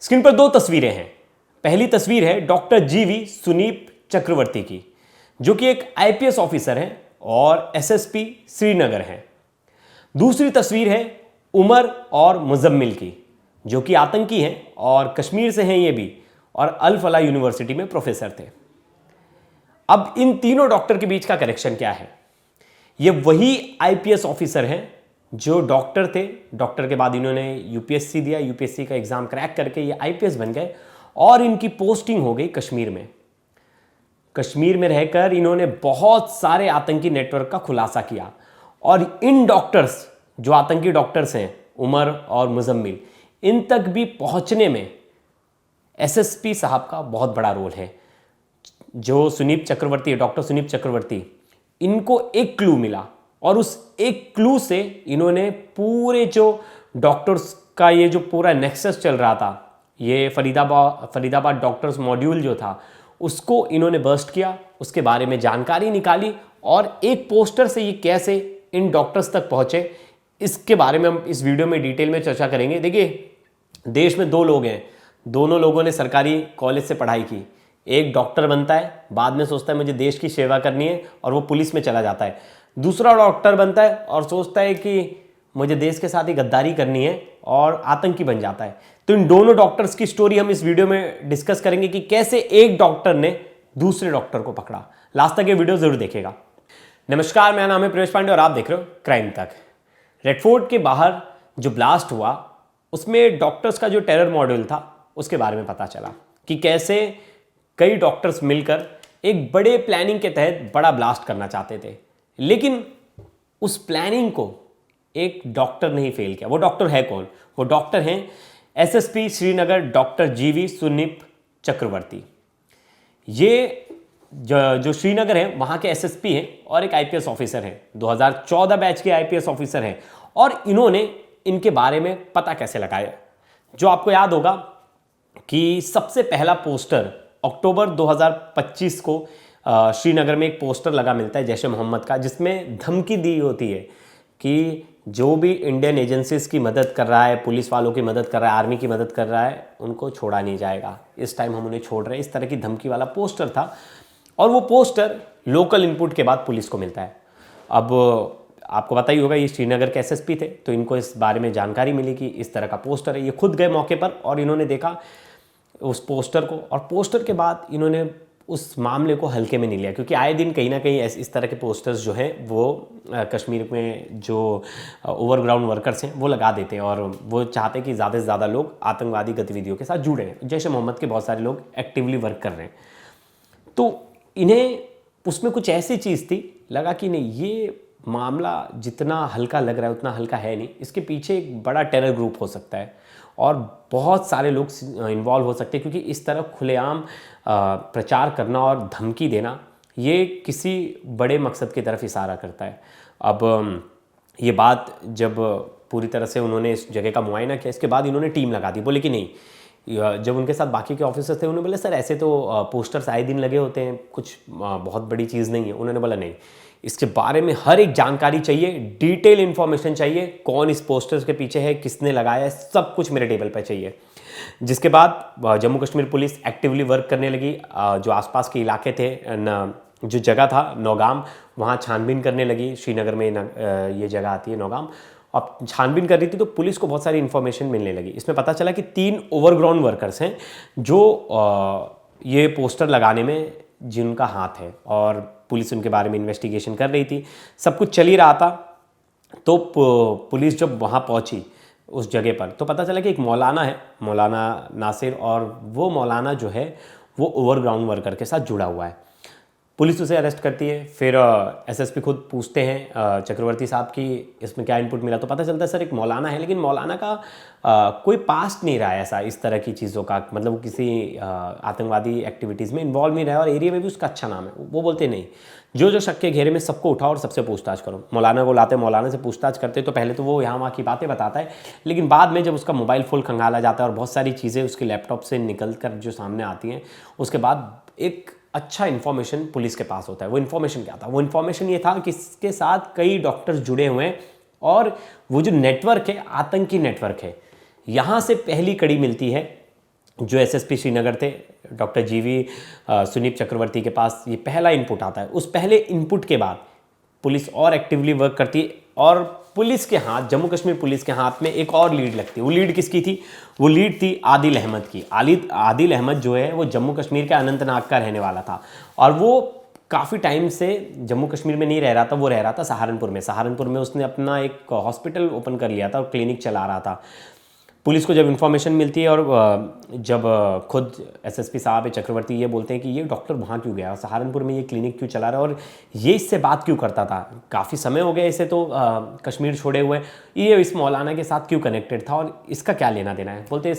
Screen पर दो तस्वीरें हैं। पहली तस्वीर है डॉक्टर जीवी सुनीप चक्रवर्ती की, जो कि एक आईपीएस ऑफिसर हैं और एसएसपी श्रीनगर हैं। दूसरी तस्वीर है उमर और मुजम्मिल की, जो कि आतंकी हैं और कश्मीर से हैं ये भी, और अल फला यूनिवर्सिटी में प्रोफेसर थे। अब इन तीनों डॉक्टर के बीच का कनेक्शन क्या है? ये वही आईपीएस ऑफिसर हैं जो डॉक्टर थे, डॉक्टर के बाद इन्होंने यूपीएससी दिया, यूपीएससी का एग्जाम क्रैक करके ये आईपीएस बन गए और इनकी पोस्टिंग हो गई कश्मीर में। कश्मीर में रहकर इन्होंने बहुत सारे आतंकी नेटवर्क का खुलासा किया और इन डॉक्टर्स, जो आतंकी डॉक्टर्स हैं उमर और मुजम्मिल, इन तक भी पहुंचने में एसएसपी साहब का बहुत बड़ा रोल है। जो सुनीप चक्रवर्ती है, डॉक्टर सुनीप चक्रवर्ती, इनको एक क्लू मिला और उस एक क्लू से इन्होंने पूरे जो डॉक्टर्स का ये जो पूरा नेक्सस चल रहा था, ये फरीदाबाद डॉक्टर्स मॉड्यूल जो था, उसको इन्होंने बर्स्ट किया, उसके बारे में जानकारी निकाली और एक पोस्टर से ये कैसे इन डॉक्टर्स तक पहुंचे, इसके बारे में हम इस वीडियो में डिटेल में चर्चा करेंगे। देखिए, देश में दो लोग हैं, दोनों लोगों ने सरकारी कॉलेज से पढ़ाई की। एक डॉक्टर बनता है, बाद में सोचता है मुझे देश की सेवा करनी है और वो पुलिस में चला जाता है। दूसरा डॉक्टर बनता है और सोचता है कि मुझे देश के साथ ही गद्दारी करनी है और आतंकी बन जाता है। तो इन दोनों डॉक्टर्स की स्टोरी हम इस वीडियो में डिस्कस करेंगे कि कैसे एक डॉक्टर ने दूसरे डॉक्टर को पकड़ा। लास्ट तक ये वीडियो जरूर देखिएगा। नमस्कार, मेरा नाम है प्रवेश पांडे और आप देख रहे हो क्राइम तक। रेड फोर्ट के बाहर जो ब्लास्ट हुआ, उसमें डॉक्टर्स का जो टेरर मॉड्यूल था उसके बारे में पता चला कि कैसे कई डॉक्टर्स मिलकर एक बड़े प्लानिंग के तहत बड़ा ब्लास्ट करना चाहते थे, लेकिन उस प्लानिंग को एक डॉक्टर ने ही फेल किया। वो डॉक्टर है कौन? वो डॉक्टर हैं एसएसपी श्रीनगर डॉक्टर जीवी सुनीप चक्रवर्ती। ये जो श्रीनगर है वहाँ के एसएसपी हैं और एक आईपीएस ऑफिसर हैं, 2014 बैच के आईपीएस ऑफिसर हैं। और इन्होंने इनके बारे में पता कैसे लगाया? जो आपको याद होगा कि सबसे पहला पोस्टर अक्टूबर 2025 को श्रीनगर में एक पोस्टर लगा मिलता है जैश-ए मोहम्मद का, जिसमें धमकी दी होती है कि जो भी इंडियन एजेंसीज की मदद कर रहा है, पुलिस वालों की मदद कर रहा है, आर्मी की मदद कर रहा है, उनको छोड़ा नहीं जाएगा, इस टाइम हम उन्हें छोड़ रहे हैं। इस तरह की धमकी वाला पोस्टर था और वो पोस्टर लोकल इनपुट के बाद पुलिस को मिलता है। अब आपको पता ही होगा, ये श्रीनगर के एसएसपी थे, तो इनको इस बारे में जानकारी मिली कि इस तरह का पोस्टर है। ये खुद गए मौके पर और इन्होंने देखा उस पोस्टर को, और पोस्टर के बाद इन्होंने उस मामले को हल्के में नहीं लिया, क्योंकि आए दिन कहीं ना कहीं इस तरह के पोस्टर्स जो हैं वो कश्मीर में जो ओवरग्राउंड वर्कर्स हैं वो लगा देते हैं और वो चाहते हैं कि ज़्यादा से ज़्यादा लोग आतंकवादी गतिविधियों के साथ जुड़े हैं। जैश-ए मोहम्मद के बहुत सारे लोग एक्टिवली वर्क कर रहे हैं, तो इन्हें उसमें कुछ ऐसी चीज़ थी, लगा कि नहीं, ये मामला जितना हल्का लग रहा है उतना हल्का है नहीं, इसके पीछे एक बड़ा टेरर ग्रुप हो सकता है और बहुत सारे लोग इन्वॉल्व हो सकते हैं, क्योंकि इस तरह खुलेआम प्रचार करना और धमकी देना ये किसी बड़े मकसद की तरफ इशारा करता है। अब ये बात जब पूरी तरह से उन्होंने इस जगह का मुआयना किया, इसके बाद इन्होंने टीम लगा दी। बोले कि नहीं, जब उनके साथ बाकी के ऑफिसर्स थे उन्होंने बोले सर ऐसे तो पोस्टर्स आए दिन लगे होते हैं, कुछ बहुत बड़ी चीज़ नहीं है। उन्होंने बोला नहीं, इसके बारे में हर एक जानकारी चाहिए, डिटेल इन्फॉर्मेशन चाहिए, कौन इस पोस्टर्स के पीछे है, किसने लगाया है, सब कुछ मेरे टेबल पर चाहिए। जिसके बाद Jammu Kashmir police actively work करने लगी। जो आसपास के इलाके थे, जो जगह था नौगाम, वहाँ छानबीन करने लगी। श्रीनगर में ये जगह आती है नौगाम। अब छानबीन कर रही थी तो पुलिस को बहुत सारी इन्फॉर्मेशन मिलने लगी। इसमें पता चला कि 3 ओवरग्राउंड वर्कर्स हैं जो ये पोस्टर लगाने में जिनका हाथ है, और पुलिस उनके बारे में इन्वेस्टिगेशन कर रही थी। सब कुछ चल ही रहा था, तो पुलिस जब वहाँ पहुँची उस जगह पर, तो पता चला कि एक मौलाना है, मौलाना नासिर, और वो मौलाना जो है वो ओवरग्राउंड वर्कर के साथ जुड़ा हुआ है। पुलिस उसे अरेस्ट करती है। फिर एसएसपी खुद पूछते हैं चक्रवर्ती साहब की इसमें क्या इनपुट मिला, तो पता चलता है सर एक मौलाना है, लेकिन मौलाना का कोई पास्ट नहीं रहा है ऐसा इस तरह की चीज़ों का, मतलब वो किसी आतंकवादी एक्टिविटीज़ में इन्वॉल्व नहीं रहा है और एरिया में भी उसका अच्छा नाम है। वो बोलते नहीं, जो शक के घेरे में सबको उठाओ और सबसे पूछताछ करो। मौलाना को लाते, मौलाना से पूछताछ करते, तो पहले तो वो यहाँ वहाँ की बातें बताता है, लेकिन बाद में जब उसका मोबाइल फ़ोन खंगाला जाता है और बहुत सारी चीज़ें उसके लैपटॉप से निकल कर जो सामने आती हैं, उसके बाद एक अच्छा इन्फॉर्मेशन पुलिस के पास होता है। वो इन्फॉर्मेशन क्या था? वो इन्फॉर्मेशन ये था कि इसके साथ कई डॉक्टर्स जुड़े हुए हैं और वो जो नेटवर्क है आतंकी नेटवर्क है। यहाँ से पहली कड़ी मिलती है जो एसएसपी श्रीनगर थे डॉक्टर जीवी सुनीप चक्रवर्ती के पास ये पहला इनपुट आता है। उस पहले इनपुट के बाद पुलिस और एक्टिवली वर्क करती है और पुलिस के हाथ, जम्मू कश्मीर पुलिस के हाथ में एक और लीड लगती है। वो लीड किसकी थी? वो लीड थी आदिल अहमद की। आदिल अहमद जो है वो जम्मू कश्मीर के अनंतनाग का रहने वाला था और वो काफ़ी टाइम से जम्मू कश्मीर में नहीं रह रहा था, वो रह रहा था सहारनपुर में। सहारनपुर में उसने अपना एक हॉस्पिटल ओपन कर लिया था और क्लिनिक चला रहा था। पुलिस को जब इन्फॉर्मेशन मिलती है और जब खुद एसएसपी साहब चक्रवर्ती ये बोलते हैं कि ये डॉक्टर वहाँ क्यों गया, सहारनपुर में ये क्लिनिक क्यों चला रहा है और ये इससे बात क्यों करता था, काफ़ी समय हो गया इसे तो कश्मीर छोड़े हुए, ये इस मौलाना के साथ क्यों कनेक्टेड था और इसका क्या लेना देना है, बोलते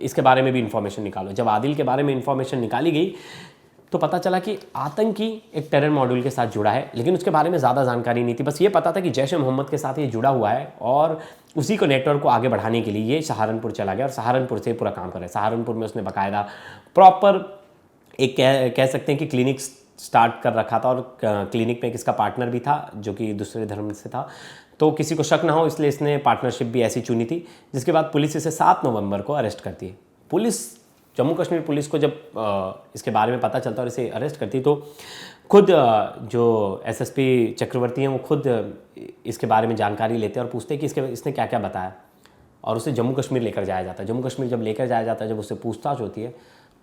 इसके बारे में भी इन्फॉर्मेशन निकालो। जब आदिल के बारे में इन्फॉर्मेशन निकाली गई तो पता चला कि आतंकी एक टेरर मॉड्यूल के साथ जुड़ा है, लेकिन उसके बारे में ज़्यादा जानकारी नहीं थी। बस ये पता था कि जैश ए मोहम्मद के साथ ये जुड़ा हुआ है और उसी को नेटवर्क को आगे बढ़ाने के लिए ये सहारनपुर चला गया और सहारनपुर से पूरा काम कर रहा है। सहारनपुर में उसने बाकायदा प्रॉपर एक कह सकते हैं कि क्लिनिक स्टार्ट कर रखा था और क्लिनिक में किसका पार्टनर भी था जो कि दूसरे धर्म से था, तो किसी को शक ना हो इसलिए इसने पार्टनरशिप भी ऐसी चुनी थी। जिसके बाद पुलिस इसे 7 नवंबर को अरेस्ट करती है। पुलिस, जम्मू कश्मीर पुलिस को जब इसके बारे में पता चलता और इसे अरेस्ट करती तो खुद जो एसएसपी चक्रवर्ती हैं वो खुद इसके बारे में जानकारी लेते हैं और पूछते हैं कि इसने क्या क्या बताया और उसे जम्मू कश्मीर लेकर जाया जाता है। जम्मू कश्मीर जब लेकर जाया जाता है, जब उससे पूछताछ होती है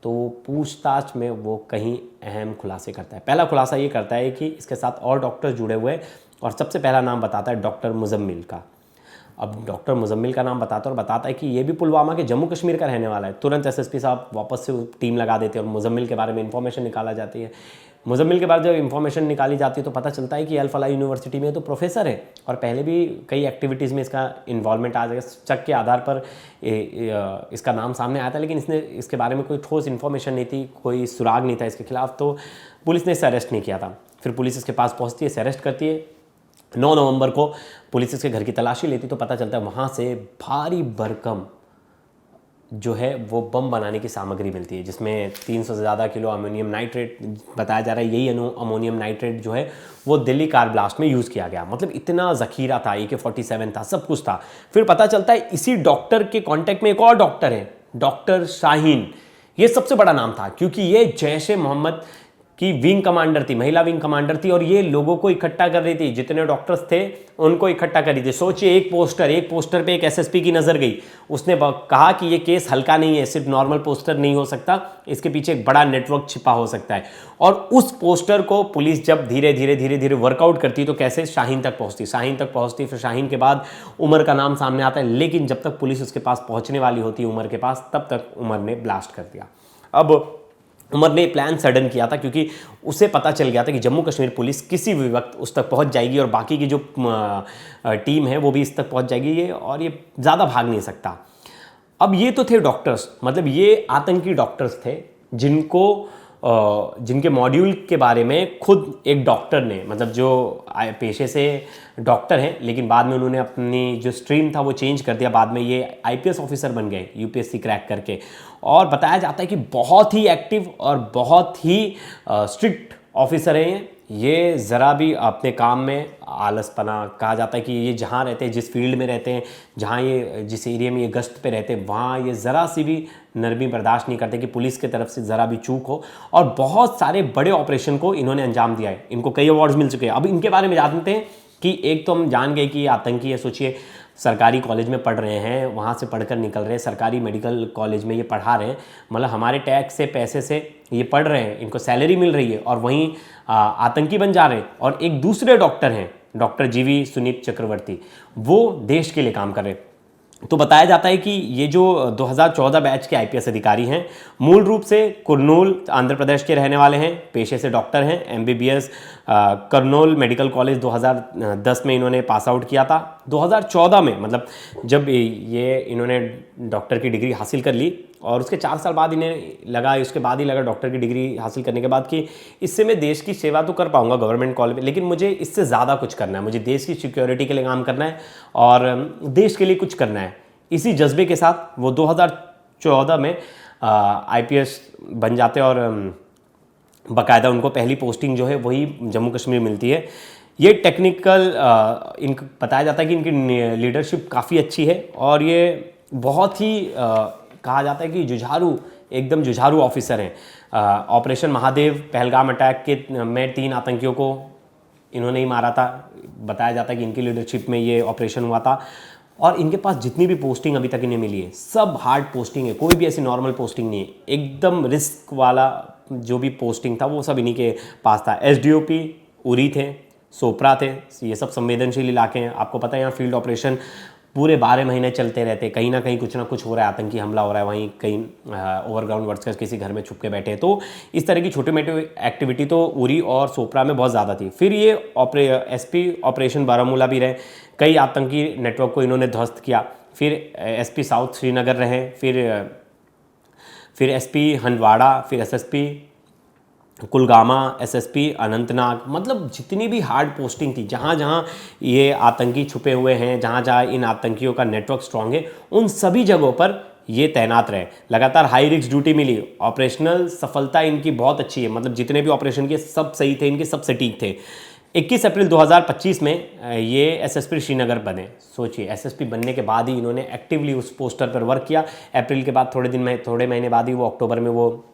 तो पूछताछ में वो कहीं अहम खुलासे करता है। पहला खुलासा ये करता है कि इसके साथ और डॉक्टर जुड़े हुए और सबसे पहला नाम बताता है डॉक्टर मुजम्मिल का। अब डॉक्टर मुजम्मिल का नाम बताता है और बताता है कि ये भी पुलवामा के जम्मू कश्मीर का रहने वाला है। तुरंत एसएसपी साहब वापस से टीम लगा देते हैं और मुजम्मिल के बारे में इंफॉर्मेशन निकाला जाती है। मुजम्मिल के बारे में जब इंफॉर्मेशन निकाली जाती है तो पता चलता है कि अल फलाह यूनिवर्सिटी में तो प्रोफेसर है और पहले भी कई एक्टिविटीज़ में इसका इन्वॉल्वमेंट आ जाएगा। शक के आधार पर इसका नाम सामने आया था, लेकिन इसके बारे में कोई ठोस इन्फॉर्मेशन नहीं थी, कोई सुराग नहीं था इसके खिलाफ, तो पुलिस ने इसे अरेस्ट नहीं किया था। फिर पुलिस इसके पास पहुँचती है, इसे अरेस्ट करती है। 9 नवंबर को पुलिस इसके घर की तलाशी लेती तो पता चलता है वहाँ से भारी भरकम जो है वो बम बनाने की सामग्री मिलती है, जिसमें 300 से ज़्यादा किलो अमोनियम नाइट्रेट बताया जा रहा है। यही अमोनियम नाइट्रेट जो है वो दिल्ली कार ब्लास्ट में यूज़ किया गया। मतलब इतना ज़खीरा था, AK-47 था, सब कुछ था। फिर पता चलता है इसी डॉक्टर के कांटेक्ट में एक और डॉक्टर है, डॉक्टर शाहीन। ये सबसे बड़ा नाम था क्योंकि ये जैश ए मोहम्मद की विंग कमांडर थी, महिला विंग कमांडर थी और ये लोगों को इकट्ठा कर रही थी, जितने डॉक्टर्स थे उनको इकट्ठा कर रही थी। सोचिए एक पोस्टर पे एक एसएसपी की नज़र गई, उसने कहा कि ये केस हल्का नहीं है, सिर्फ नॉर्मल पोस्टर नहीं हो सकता, इसके पीछे एक बड़ा नेटवर्क छिपा हो सकता है। और उस पोस्टर को पुलिस जब धीरे धीरे वर्कआउट करती तो कैसे शाहीन तक पहुँचती, फिर शाहीन के बाद उमर का नाम सामने आता है, लेकिन जब तक पुलिस उसके पास पहुँचने वाली होती है उमर के पास, तब तक उमर ने ब्लास्ट कर दिया। अब उमर ने प्लान सडन किया था क्योंकि उसे पता चल गया था कि जम्मू कश्मीर पुलिस किसी भी वक्त उस तक पहुंच जाएगी और बाकी की जो टीम है वो भी इस तक पहुंच जाएगी और ये ज़्यादा भाग नहीं सकता। अब ये तो थे डॉक्टर्स, मतलब ये आतंकी डॉक्टर्स थे जिनके मॉड्यूल के बारे में खुद एक डॉक्टर ने, मतलब जो पेशे से डॉक्टर हैं लेकिन बाद में उन्होंने अपनी जो स्ट्रीम था वो चेंज कर दिया, बाद में ये IPS ऑफिसर बन गए UPSC क्रैक करके। और बताया जाता है कि बहुत ही एक्टिव और बहुत ही स्ट्रिक्ट ऑफिसर हैं ये, ज़रा भी अपने काम में आलसपना, कहा जाता है कि ये जहाँ रहते हैं, जिस फील्ड में रहते हैं, जहाँ ये जिस एरिया में ये गश्त पे रहते हैं, वहाँ ये ज़रा सी भी नरमी बर्दाश्त नहीं करते कि पुलिस की तरफ से ज़रा भी चूक हो। और बहुत सारे बड़े ऑपरेशन को इन्होंने अंजाम दिया है, इनको कई अवार्ड्स मिल चुके हैं। अब इनके बारे में जानते हैं कि एक तो हम जान गए कि ये आतंकी है। सोचिए सरकारी कॉलेज में पढ़ रहे हैं, वहाँ से पढ़कर निकल रहे हैं, सरकारी मेडिकल कॉलेज में ये पढ़ा रहे हैं, मतलब हमारे टैक्स से पैसे से ये पढ़ रहे हैं, इनको सैलरी मिल रही है और वहीं आतंकी बन जा रहे हैं। और एक दूसरे डॉक्टर हैं, डॉक्टर जीवी सुनीप चक्रवर्ती, वो देश के लिए काम कर रहे हैं। तो बताया जाता है कि ये जो 2014 बैच के IPS अधिकारी हैं मूल रूप से कुर्नूल आंध्र प्रदेश के रहने वाले हैं, पेशे से डॉक्टर हैं, MBBS कर्नूल मेडिकल कॉलेज 2010 में इन्होंने पास आउट किया था। 2014 में, मतलब जब ये इन्होंने डॉक्टर की डिग्री हासिल कर ली और उसके 4 साल बाद उसके बाद ही लगा डॉक्टर की डिग्री हासिल करने के बाद कि इससे मैं देश की सेवा तो कर पाऊंगा गवर्नमेंट कॉलेज में, लेकिन मुझे इससे ज़्यादा कुछ करना है, मुझे देश की सिक्योरिटी के लिए काम करना है और देश के लिए कुछ करना है। इसी जज्बे के साथ वो 2014 में IPS बन जाते और बाकायदा उनको पहली पोस्टिंग जो है वही जम्मू कश्मीर मिलती है। ये टेक्निकल इनको बताया जाता है कि इनकी लीडरशिप काफ़ी अच्छी है और ये बहुत ही कहा जाता है कि जुझारू, एकदम जुझारू ऑफिसर हैं। ऑपरेशन महादेव पहलगाम अटैक के में 3 आतंकियों को इन्होंने ही मारा था। बताया जाता है कि इनकी लीडरशिप में ये ऑपरेशन हुआ था। और इनके पास जितनी भी पोस्टिंग अभी तक इन्हें मिली है सब हार्ड पोस्टिंग है, कोई भी ऐसी नॉर्मल पोस्टिंग नहीं है। एकदम रिस्क वाला जो भी पोस्टिंग था वो सब इन्हीं के पास था। एसडीओपी उरी थे, सोपरा थे, ये सब संवेदनशील इलाके हैं। आपको पता है यहाँ फील्ड ऑपरेशन पूरे 12 महीने चलते रहते, कहीं ना कुछ हो रहा है, आतंकी हमला हो रहा है, वहीं कहीं ओवरग्राउंड वर्कर्स किसी घर में छुप के बैठे हैं। तो इस तरह की छोटी मोटी एक्टिविटी तो उरी और सोपरा में बहुत ज़्यादा थी। फिर ये एसपी ऑपरेशन बारामूला भी रहे, कई आतंकी नेटवर्क को इन्होंने ध्वस्त किया। फिर एसपी साउथ श्रीनगर रहे, फिर एसपी हंदवाड़ा, फिर एसएसपी कुलगामा, एसएसपी अनंतनाग, मतलब जितनी भी हार्ड पोस्टिंग थी, जहाँ जहाँ ये आतंकी छुपे हुए हैं, जहाँ जहाँ इन आतंकियों का नेटवर्क स्ट्रांग है, उन सभी जगहों पर ये तैनात रहे। लगातार हाई रिस्क ड्यूटी मिली। ऑपरेशनल सफलता इनकी बहुत अच्छी है, मतलब जितने भी ऑपरेशन किए सब सही थे, इनके सब सटीक थे। 21 अप्रैल 2025 में ये एसएसपी श्रीनगर बने। सोचिए, एसएसपी बनने के बाद ही इन्होंने एक्टिवली उस पोस्टर पर वर्क किया। अप्रैल के बाद थोड़े महीने बाद ही वो अक्टूबर में वो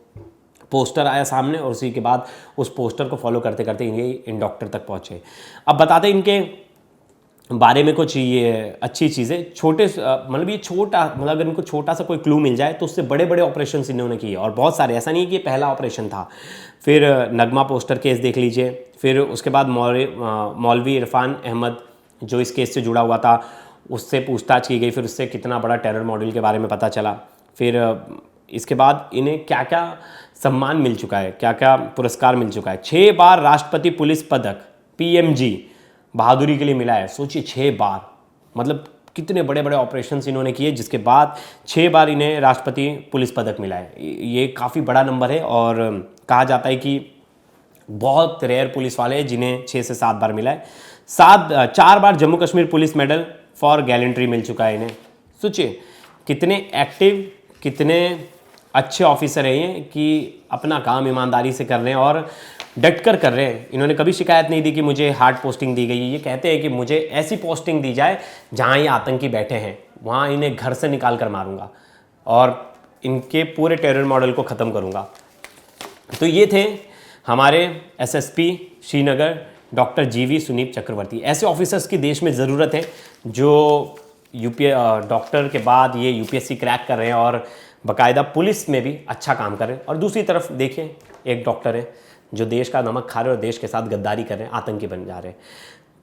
पोस्टर आया सामने, और उसी के बाद उस पोस्टर को फॉलो करते करते ये इन डॉक्टर तक पहुँचे। अब बताते हैं इनके बारे में कुछ ये अच्छी चीज़ें। छोटे मतलब ये छोटा, मतलब अगर इनको छोटा सा कोई क्लू मिल जाए तो उससे बड़े बड़े ऑपरेशन इन्होंने किए, और बहुत सारे, ऐसा नहीं है कि ये पहला ऑपरेशन था। फिर नगमा पोस्टर केस देख लीजिए। फिर उसके बाद मौलवी इरफान अहमद जो इस केस से जुड़ा हुआ था, उससे पूछताछ की गई, फिर उससे कितना बड़ा टेरर मॉडल के बारे में पता चला। फिर इसके बाद इन्हें क्या क्या सम्मान मिल चुका है, क्या क्या पुरस्कार मिल चुका है। 6 बार राष्ट्रपति पुलिस पदक PMG बहादुरी के लिए मिला है। सोचिए 6 बार, मतलब कितने बड़े बड़े ऑपरेशंस इन्होंने किए, जिसके बाद 6 बार इन्हें राष्ट्रपति पुलिस पदक मिला है। ये काफ़ी बड़ा नंबर है, और कहा जाता है कि बहुत रेयर पुलिस वाले हैं जिन्हें 6 से 7 बार मिला है। 4 बार Jammu Kashmir police medal for gallantry मिल चुका है इन्हें। सोचिए कितने एक्टिव, कितने अच्छे ऑफिसर हैं ये, कि अपना काम ईमानदारी से कर रहे हैं और डट कर रहे हैं। इन्होंने कभी शिकायत नहीं दी कि मुझे हार्ड पोस्टिंग दी गई है। ये कहते हैं कि मुझे ऐसी पोस्टिंग दी जाए जहाँ ये आतंकी बैठे हैं, वहाँ इन्हें घर से निकाल कर मारूंगा और इनके पूरे टेरर मॉडल को ख़त्म करूंगा। तो ये थे हमारे एसएसपी श्रीनगर डॉक्टर जीवी सुनीप चक्रवर्ती। ऐसे ऑफिसर्स की देश में ज़रूरत है जो डॉक्टर के बाद ये यूपीएससी क्रैक कर रहे हैं और बाकायदा पुलिस में भी अच्छा काम कर रहे हैं। और दूसरी तरफ देखिए, एक डॉक्टर है जो देश का नमक खा रहे हैं और देश के साथ गद्दारी कर रहे हैं, आतंकी बन जा रहे हैं।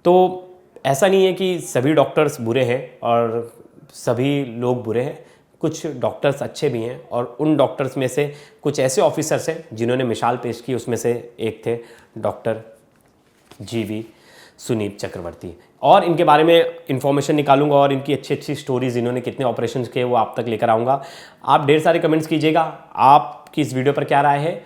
तो ऐसा नहीं है कि सभी डॉक्टर्स बुरे हैं और सभी लोग बुरे हैं, कुछ डॉक्टर्स अच्छे भी हैं, और उन डॉक्टर्स में से कुछ ऐसे ऑफिसर्स हैं जिन्होंने मिसाल पेश की। उसमें से एक थे डॉक्टर जीवी सुनीप चक्रवर्ती। और इनके बारे में इंफॉर्मेशन निकालूंगा और इनकी अच्छी अच्छी स्टोरीज, इन्होंने कितने ऑपरेशंस किए वो आप तक लेकर आऊँगा। आप ढेर सारे कमेंट्स कीजिएगा, आपकी इस वीडियो पर क्या राय है।